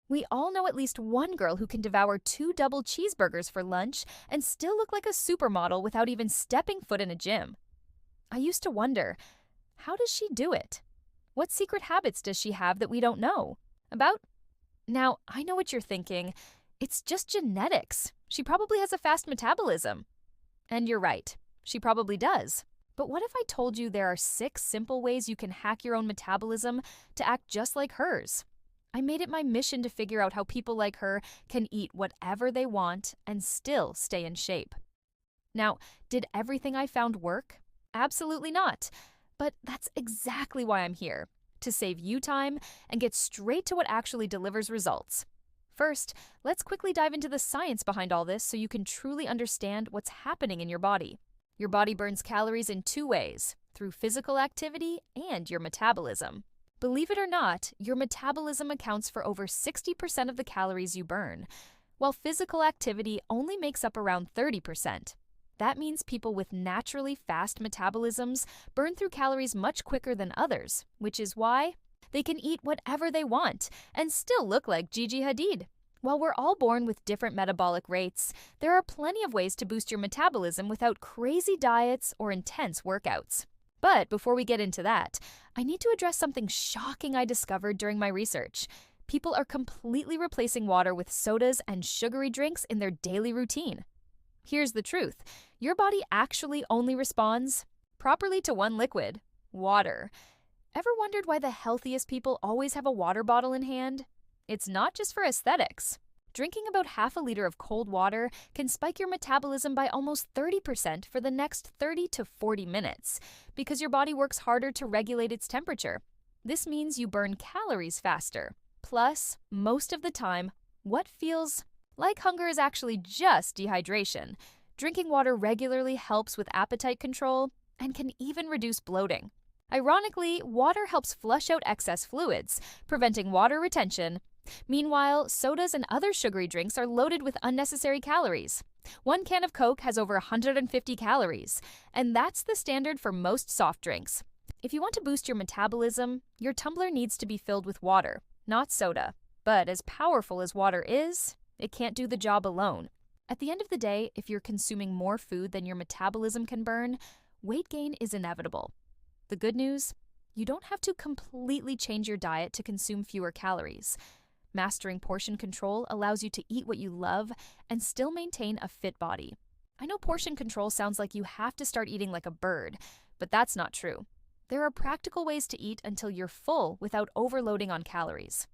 We all know at least one girl who can devour two double cheeseburgers for lunch and still look like a supermodel without even stepping foot in a gym. I used to wonder, how does she do it? What secret habits does she have that we don't know about? Now, I know what you're thinking. It's just genetics. She probably has a fast metabolism. And you're right, she probably does. But what if I told you there are 6 simple ways you can hack your own metabolism to act just like hers? I made it my mission to figure out how people like her can eat whatever they want and still stay in shape. Now, did everything I found work? Absolutely not. But that's exactly why I'm here, to save you time and get straight to what actually delivers results. First, let's quickly dive into the science behind all this so you can truly understand what's happening in your body. Your body burns calories in 2 ways, through physical activity and your metabolism. Believe it or not, your metabolism accounts for over 60% of the calories you burn, while physical activity only makes up around 30%. That means people with naturally fast metabolisms burn through calories much quicker than others, which is why they can eat whatever they want and still look like Gigi Hadid. While we're all born with different metabolic rates, there are plenty of ways to boost your metabolism without crazy diets or intense workouts. But before we get into that, I need to address something shocking I discovered during my research. People are completely replacing water with sodas and sugary drinks in their daily routine. Here's the truth. Your body actually only responds properly to one liquid, water. Ever wondered why the healthiest people always have a water bottle in hand? It's not just for aesthetics. Drinking about half a liter of cold water can spike your metabolism by almost 30% for the next 30 to 40 minutes because your body works harder to regulate its temperature. This means you burn calories faster. Plus, most of the time, what feels like hunger is actually just dehydration. Drinking water regularly helps with appetite control and can even reduce bloating. Ironically, water helps flush out excess fluids, preventing water retention. Meanwhile, sodas and other sugary drinks are loaded with unnecessary calories. One can of Coke has over 150 calories, and that's the standard for most soft drinks. If you want to boost your metabolism, your tumbler needs to be filled with water, not soda. But as powerful as water is, it can't do the job alone. At the end of the day, if you're consuming more food than your metabolism can burn, weight gain is inevitable. The good news? You don't have to completely change your diet to consume fewer calories. Mastering portion control allows you to eat what you love and still maintain a fit body. I know portion control sounds like you have to start eating like a bird, but that's not true. There are practical ways to eat until you're full without overloading on calories.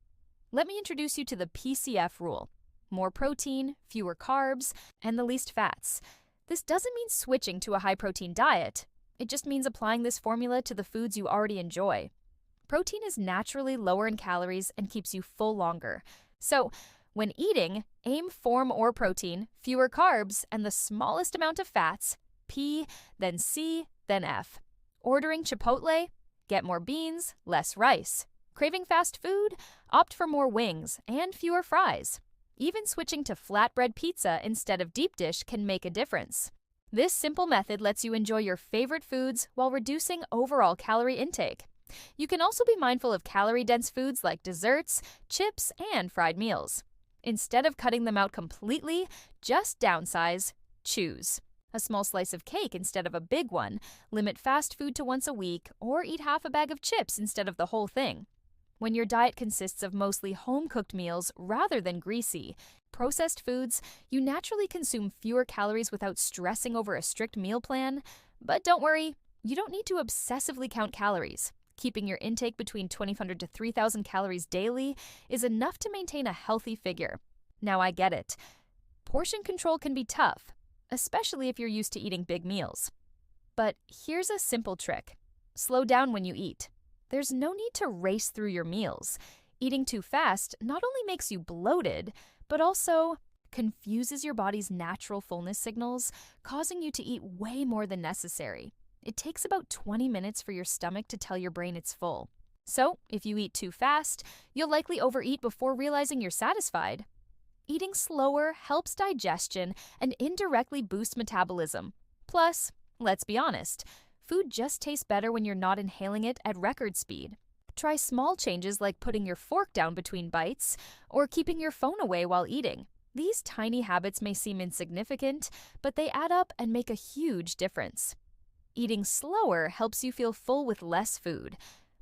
Let me introduce you to the PCF rule. More protein, fewer carbs, and the least fats. This doesn't mean switching to a high-protein diet. It just means applying this formula to the foods you already enjoy. Protein is naturally lower in calories and keeps you full longer. So, when eating, aim for more protein, fewer carbs, and the smallest amount of fats, P, then C, then F. Ordering Chipotle? Get more beans, less rice. Craving fast food? Opt for more wings and fewer fries. Even switching to flatbread pizza instead of deep dish can make a difference. This simple method lets you enjoy your favorite foods while reducing overall calorie intake. You can also be mindful of calorie-dense foods like desserts, chips, and fried meals. Instead of cutting them out completely, just downsize, choose. A small slice of cake instead of a big one, limit fast food to once a week, or eat half a bag of chips instead of the whole thing. When your diet consists of mostly home-cooked meals rather than greasy, processed foods, you naturally consume fewer calories without stressing over a strict meal plan. But don't worry, you don't need to obsessively count calories. Keeping your intake between 2,500 to 3,000 calories daily is enough to maintain a healthy figure. Now I get it. Portion control can be tough, especially if you're used to eating big meals. But here's a simple trick. Slow down when you eat. There's no need to race through your meals. Eating too fast not only makes you bloated, but also confuses your body's natural fullness signals, causing you to eat way more than necessary. It takes about 20 minutes for your stomach to tell your brain it's full. So, if you eat too fast, you'll likely overeat before realizing you're satisfied. Eating slower helps digestion and indirectly boosts metabolism. Plus, let's be honest, food just tastes better when you're not inhaling it at record speed. Try small changes like putting your fork down between bites or keeping your phone away while eating. These tiny habits may seem insignificant, but they add up and make a huge difference. Eating slower helps you feel full with less food.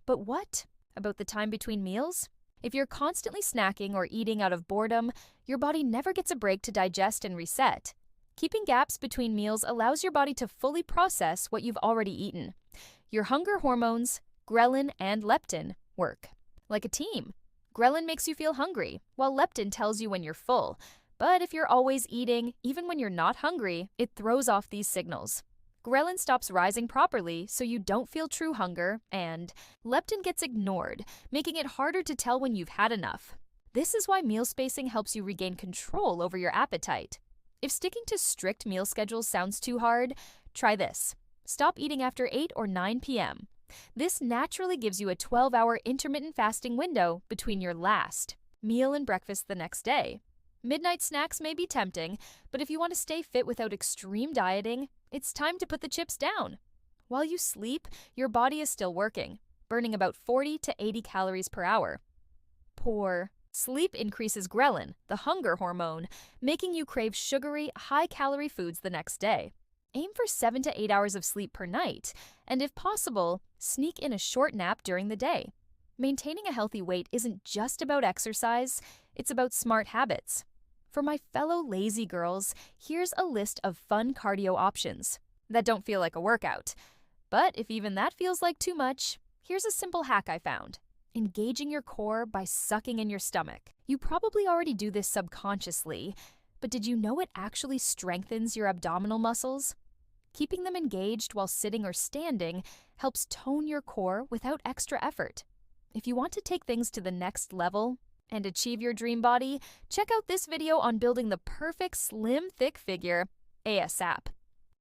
But what about the time between meals? If you're constantly snacking or eating out of boredom, your body never gets a break to digest and reset. Keeping gaps between meals allows your body to fully process what you've already eaten. Your hunger hormones, ghrelin and leptin, work like a team. Ghrelin makes you feel hungry, while leptin tells you when you're full. But if you're always eating, even when you're not hungry, it throws off these signals. Ghrelin stops rising properly, so you don't feel true hunger, and leptin gets ignored, making it harder to tell when you've had enough. This is why meal spacing helps you regain control over your appetite. If sticking to strict meal schedules sounds too hard, try this. Stop eating after 8 or 9 p.m. This naturally gives you a 12-hour intermittent fasting window between your last meal and breakfast the next day. Midnight snacks may be tempting, but if you want to stay fit without extreme dieting, it's time to put the chips down. While you sleep, your body is still working, burning about 40 to 80 calories per hour. Poor sleep increases ghrelin, the hunger hormone, making you crave sugary, high-calorie foods the next day. Aim for 7 to 8 hours of sleep per night, and if possible, sneak in a short nap during the day. Maintaining a healthy weight isn't just about exercise, it's about smart habits. For my fellow lazy girls, here's a list of fun cardio options that don't feel like a workout. But if even that feels like too much, here's a simple hack I found. Engaging your core by sucking in your stomach. You probably already do this subconsciously, but did you know it actually strengthens your abdominal muscles? Keeping them engaged while sitting or standing helps tone your core without extra effort. If you want to take things to the next level and achieve your dream body, check out this video on building the perfect slim, thick figure ASAP.